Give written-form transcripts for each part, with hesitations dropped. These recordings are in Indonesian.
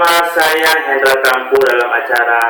bersama saya Hendra Kampu dalam acara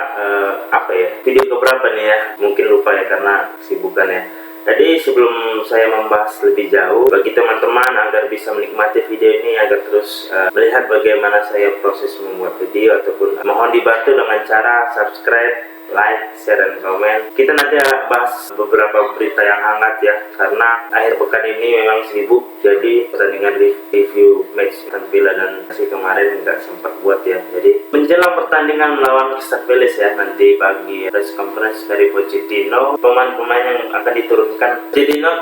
video keberapa nih ya, mungkin lupa ya karena kesibukan ya. Jadi sebelum saya membahas lebih jauh, bagi teman-teman agar bisa menikmati video ini, agar terus melihat bagaimana saya proses membuat video, ataupun mohon dibantu dengan cara subscribe, like, share, dan komen. Kita nanti bahas beberapa berita yang hangat ya, karena akhir pekan ini memang sibuk. Jadi pertandingan review match Aston Villa dan Chelsea kemarin nggak sempat buat ya. Jadi menjelang pertandingan melawan Crystal Palace ya, nanti pagi press conference dari Pochettino, pemain-pemain yang akan diturunkan. Pochettino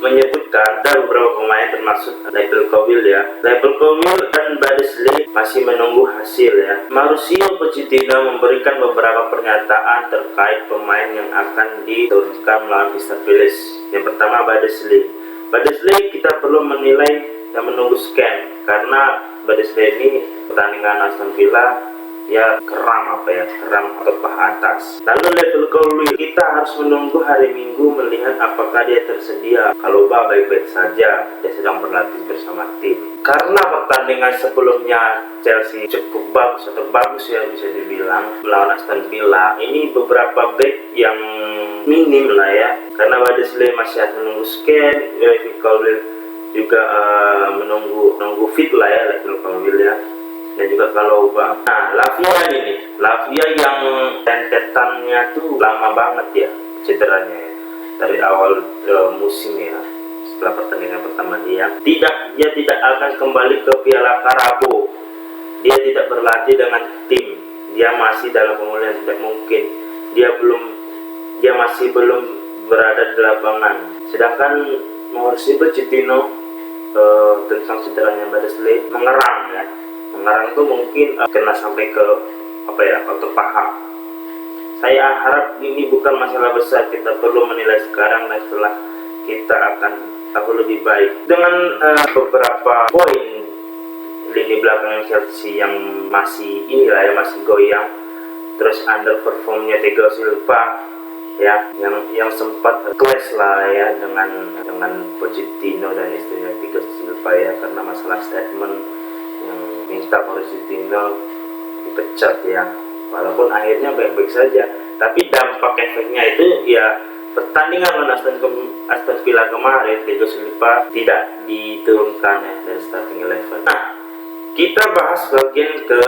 menyebutkan ada beberapa pemain termasuk Nigel Cowell ya. Nigel Cowell dan Badesley masih menunggu hasil ya. Mauricio Pochettino memberikan beberapa pernyataan terkait pemain yang akan diturunkan melawan Crystal Palace. Yang pertama Badesley. Badesley kita perlu menilai dan menunggu scan, karena Badesley ini pertandingan Aston Villa ya keram atau paha atas. Lalu level Cowell, kita harus menunggu hari Minggu melihat apakah dia tersedia. Kalau baik-baik saja, dia sedang berlatih bersama tim. Karena pertandingan sebelumnya Chelsea cukup bagus ya bisa dibilang melawan Aston Villa, ini beberapa back yang minim lah ya. Karena Badesley masih harus menunggu scan, level Cowell juga menunggu fit lah ya level Cowell ya. Dan juga kalau Lavia yang rentetannya tuh lama banget ya cederanya ya, dari awal musim ya. Setelah pertandingan pertama dia tidak akan kembali ke Piala Carabao. Dia tidak berlatih dengan tim, dia masih dalam pemulihan, tidak mungkin dia masih belum berada di lapangan. Sedangkan Mauricio Pochettino tentang cederanya Badesley mengerang itu mungkin kena sampai ke otot paha. Saya harap ini bukan masalah besar, kita perlu menilai sekarang dan setelah kita akan tahu lebih baik. Dengan beberapa poin lini belakang Chelsea yang masih masih goyang, terus underperformnya Thiago Silva ya, yang sempat clash lah ya dengan Pochettino dan istrinya Thiago Silva ya, karena masalah statement yang minta Pochettino dipecat ya. Walaupun akhirnya baik-baik saja, tapi dampak efeknya itu ya pertandingan lawan Aston Villa kemarin, Thiago Silva tidak diturunkan ya dari starting 11. Nah, kita bahas bagian ke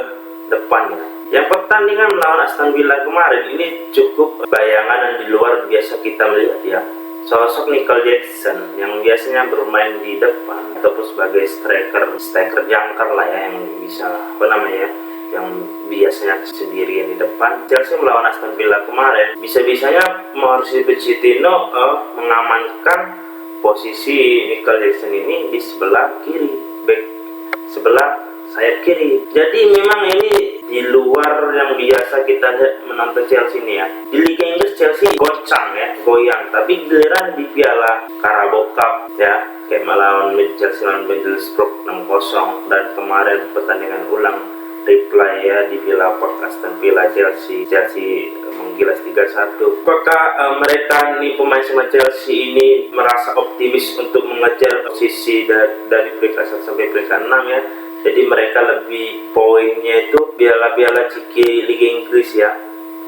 depannya. Yang pertandingan melawan Aston Villa kemarin ini cukup bayangan dan di luar biasa kita melihat ya. Sosok Nicolas Jackson yang biasanya bermain di depan ataupun sebagai striker jangkar lah ya, yang bisa yang biasanya sendirian di depan. Chelsea melawan Aston Villa kemarin bisa-bisanya Mauricio Pochettino mengamankan posisi Nicolas Jackson ini di sebelah kiri, sebelah sayap kiri. Jadi memang ini di luar yang biasa kita menonton Chelsea ini ya. Di Liga Inggris Chelsea goyang, tapi giliran di Piala Carabao Cup ya, kayak melawan Chelsea lawan Middlesbrough 6-0, dan kemarin pertandingan ulang replay ya di Villa Park Aston Villa Chelsea menggilas 3-1. Apakah mereka nih, pemain sama Chelsea ini, merasa optimis untuk mengejar posisi dari peringkat 1 sampai peringkat 6 ya? Jadi mereka lebih poinnya itu piala-piala ciki Liga Inggris ya,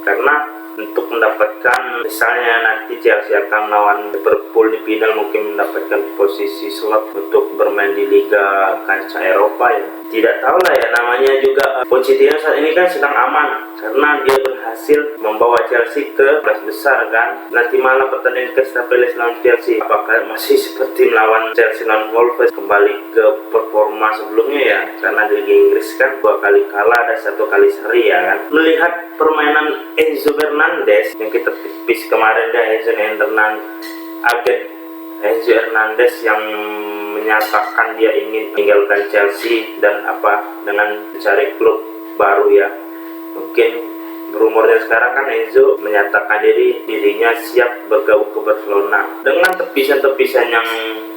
karena untuk mendapatkan, misalnya nanti Chelsea akan melawan Liverpool di final, mungkin mendapatkan posisi slot untuk bermain di Liga kancah Eropa ya. Tidak tahu lah ya, namanya juga Pochettino saat ini kan sedang aman karena dia berhasil membawa Chelsea ke kelas besar kan. Nanti malam pertandingan Crystal Palace lawan Chelsea, apakah masih seperti melawan Chelsea lawan Wolves, kembali ke performa sebelumnya ya? Karena di Liga Inggris kan 2 kali kalah dan 1 kali seri ya kan. Melihat permainan Enzo Fernandez yang kita tipis kemarin Enzo Hernandez yang menyatakan dia ingin meninggalkan Chelsea dan dengan mencari klub baru ya. Mungkin rumornya sekarang kan Enzo menyatakan dirinya siap bergabung ke Barcelona. Dengan tepisan-tepisan yang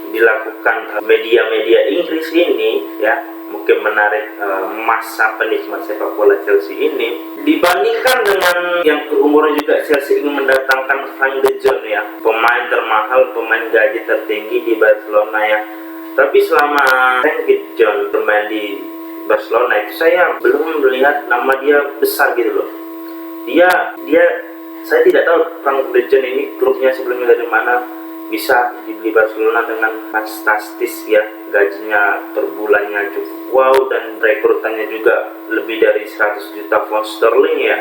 dilakukan media-media Inggris ini ya, mungkin menarik masa penikmat sepak bola Chelsea ini, dibandingkan dengan yang rumornya juga Chelsea ingin mendatangkan Frank de Jong ya, pemain termahal, pemain gaji tertinggi di Barcelona ya. Tapi selama Frank de Jong bermain di Barcelona itu saya belum melihat nama dia besar gitu loh. Dia saya tidak tahu Frank de Jong ini klubnya sebelumnya dari mana bisa dibeli Barcelona dengan fantastis ya, gajinya per bulannya cukup wow dan rekrutannya juga lebih dari 100 juta pound sterling ya.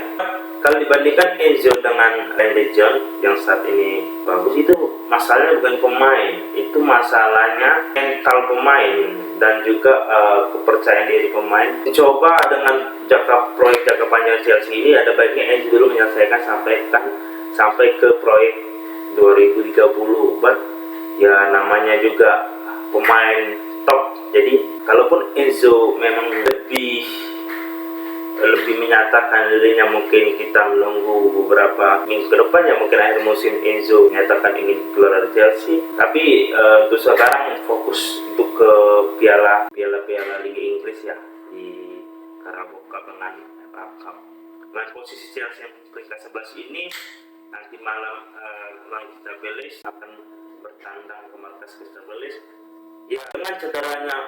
Kalau dibandingkan Enzo dengan De Jong yang saat ini bagus, itu masalahnya bukan pemain, itu masalahnya mental pemain dan juga kepercayaan diri pemain. Coba dengan proyek jangka panjang Chelsea ini, ada baiknya Enzo dulu menyelesaikan sampai ke proyek 2030, ya namanya juga pemain top. Jadi kalaupun Enzo memang lebih menyatakan dirinya, mungkin kita menunggu beberapa minggu ke depan ya, mungkin akhir musim Enzo menyatakan ingin keluar dari Chelsea. Tapi untuk sekarang fokus untuk ke piala Liga Inggris ya, di Carabao Cup dengan FA Cup. Dengan posisi Chelsea yang peringkat 11 ini, nanti malam Crystal Palace akan bertandang ke markas Crystal Palace. Ya, dengan cederanya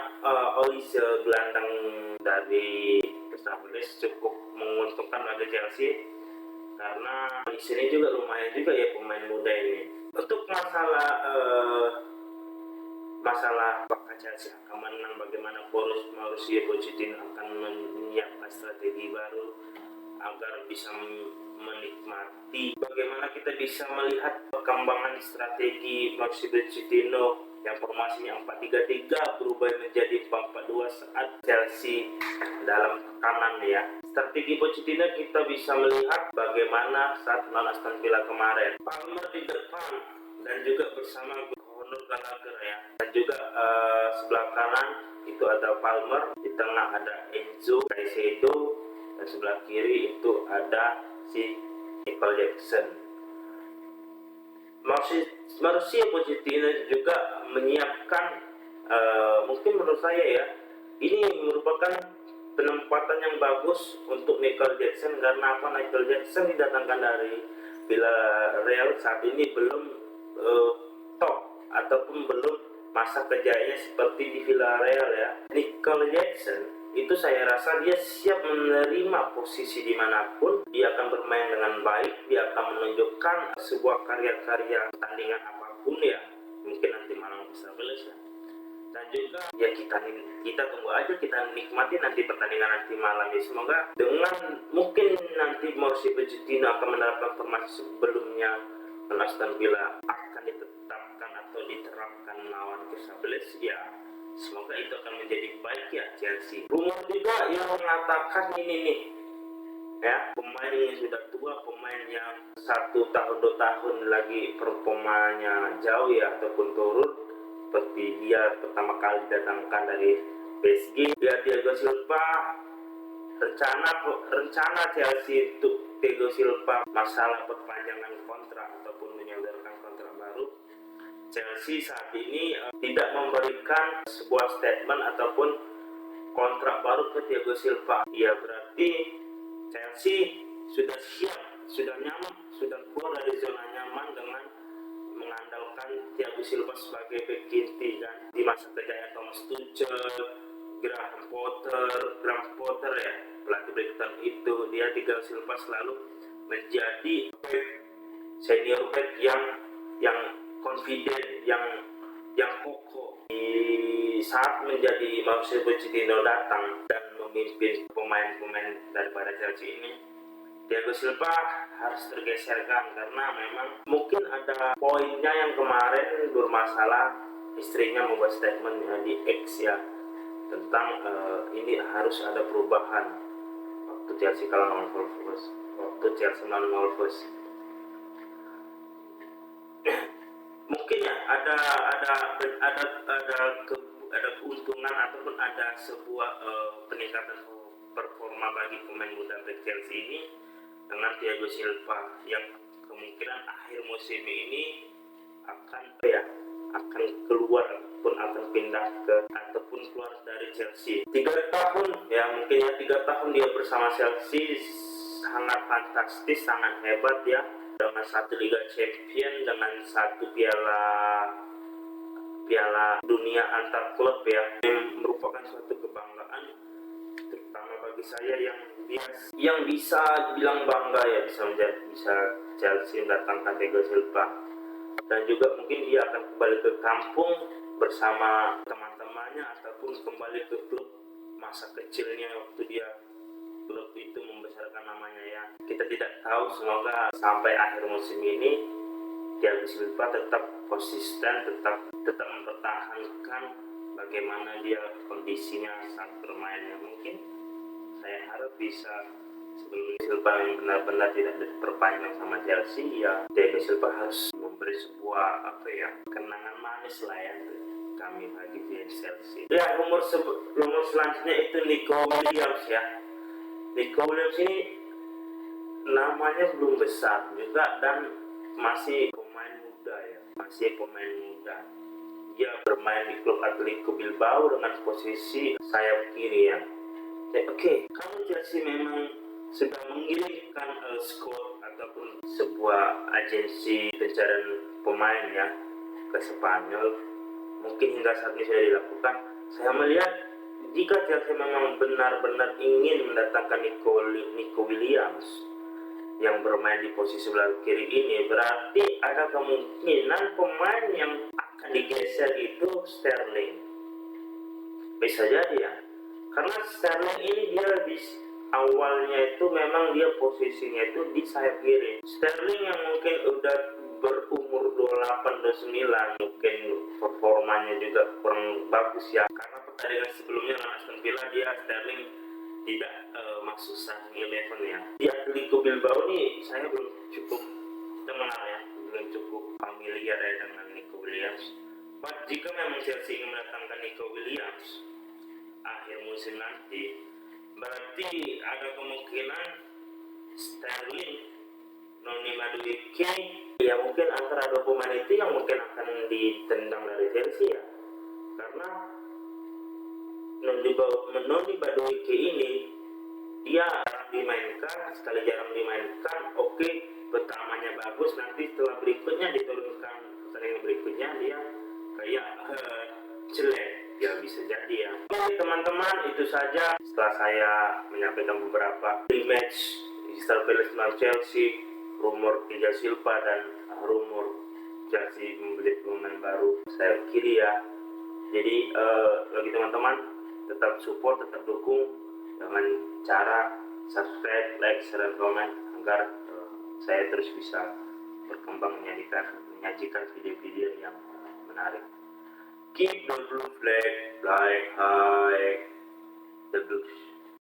Olise, gelandang dari Crystal Palace, cukup menguntungkan bagi Chelsea karena di sini juga lumayan juga ya pemain muda ini. Untuk masalah apakah Chelsea akan menang, bagaimana Mauricio Pochettino akan menyiapkan strategi baru agar bisa menikmati, bagaimana kita bisa melihat perkembangan strategi Mauricio Pochettino yang formasinya 4-3-3 berubah menjadi 4-4-2 saat Chelsea dalam tekanan ya. Strategi Pochettino kita bisa melihat bagaimana saat melawan Aston Villa kemarin, Palmer di depan dan juga bersama Conor Gallagher ya, dan juga sebelah kanan itu ada Palmer, di tengah ada Enzo, Caicedo, dan sebelah kiri itu ada si Michael Jackson. Mauricio Pochettino juga menyiapkan, mungkin menurut saya ya, ini merupakan penempatan yang bagus untuk Michael Jackson. Karena apa? Michael Jackson didatangkan dari Villarreal, saat ini belum top ataupun belum masa kejayaannya seperti di Villarreal ya. Michael Jackson itu saya rasa dia siap menerima posisi dimanapun, dia akan bermain dengan baik, dia akan menunjukkan sebuah karya-karya pertandingan apapun ya, mungkin nanti malam bisa beres ya. Dan juga ya kita tunggu aja, kita nikmati nanti pertandingan nanti malam ya. Semoga dengan mungkin nanti Mauricio Pochettino akan menerapkan formasi sebelumnya Aston Villa akan ditetapkan atau diterapkan lawan Crystal Palace ya. Semoga itu akan menjadi baik ya Chelsea. Rumor juga yang mengatakan ini nih ya, pemain yang sudah tua, pemain yang 1 tahun 2 tahun lagi performanya jauh ya ataupun turun, seperti dia pertama kali datangkan dari PSG ya, Thiago Silva. Rencana Chelsea untuk Thiago Silva masalah perpanjangan kontrak ataupun menyodorkan kontrak baru, Chelsea saat ini tidak memberikan sebuah statement ataupun kontrak baru ke Thiago Silva. Ya berarti Chelsea sudah siap, sudah nyaman, sudah keluar dari zona nyaman dengan mengandalkan Thiago Silva sebagai bek inti kan. Di masa kejayaan Thomas Tuchel, Graham Potter ya, pelatih Brighton itu, dia Thiago Silva selalu menjadi senior back yang confident, yang kokoh. Di saat menjadi Mauricio Pochettino datang dan memimpin pemain-pemain daripada Chelsea ini, Thiago Silva harus tergeserkan karena memang mungkin ada poinnya yang kemarin bermasalah, istrinya membuat statement di X ya tentang ini harus ada perubahan waktu Chelsea melawan Wolves. Mungkin ya ada keuntungan ataupun ada sebuah peningkatan performa bagi pemain muda Chelsea ini dengan Thiago Silva yang kemungkinan akhir musim ini akan keluar pun akan pindah ataupun keluar dari Chelsea. 3 tahun ya, mungkin ya 3 tahun dia bersama Chelsea sangat fantastis, sangat hebat ya, dengan 1 Liga Champion, dengan 1 piala dunia antar klub ya, yang merupakan suatu kebanggaan bagi saya yang bisa bilang bangga ya, bisa Chelsea mendatangkan Thiago Silva, dan juga mungkin dia akan kembali ke kampung bersama teman-temannya ataupun kembali ke klub masa kecilnya waktu dia klub itu membesarkan namanya ya. Kita tidak tahu, semoga sampai akhir musim ini Thiago Silva tetap konsisten, tetap mempertahankan bagaimana dia kondisinya saat bermainnya. Mungkin saya harap bisa, sebelum Silva yang benar-benar tidak diperpanjang sama Chelsea ya, Thiago Silva harus memberi sebuah kenangan manis lah ya kami bagi Chelsea. Ya, rumor selanjutnya itu Nico Williams ya. Nico Williams ini namanya belum besar juga dan masih pemain muda ya, dia bermain di klub Atletico Bilbao dengan posisi sayap kiri ya. Oke, kalau Chelsea memang sudah mengirimkan scout ataupun sebuah agensi pencarian pemain ya ke Spanyol, mungkin hingga saat ini sudah dilakukan. Saya melihat jika Chelsea memang benar-benar ingin mendatangkan Nico Williams yang bermain di posisi sebelah kiri ini, berarti ada kemungkinan pemain yang akan digeser itu Sterling. Bisa jadi ya, karena Sterling ini dia awalnya itu memang dia posisinya itu di sayap kiri. Sterling yang mungkin udah berumur 28-29, mungkin performanya juga kurang bagus ya, karena pertandingan sebelumnya lawan Aston Villa Sterling tidak masuk starting 11 ya. Di Atletico Bilbao ini saya belum cukup dengar ya, belum cukup familiar ya dengan Nico Williams. Jika memang Chelsea ingin mendatangkan Nico Williams akhir musim nanti, berarti ada kemungkinan Sterling, Noni Madueke ya, mungkin antara dua pemain itu yang mungkin akan ditendang dari Chelsea ya, karena Noni Madueke ini dia jarang dimainkan. Oke, pertamanya bagus, nanti setelah berikutnya diturunkan, pertandingan berikutnya dia kayak jelek ya, bisa jadi ya. Oke teman-teman, itu saja setelah saya menyampaikan beberapa rematch Crystal Palace melawan Chelsea, rumor Thiago Silva, dan rumor Chelsea membeli pemain baru sayap kiri ya. Jadi bagi teman-teman, tetap support, tetap dukung dengan cara subscribe, like, share, dan komen agar saya terus bisa berkembang menyajikan video-video yang menarik. Keep the blue flag flying high, the blues.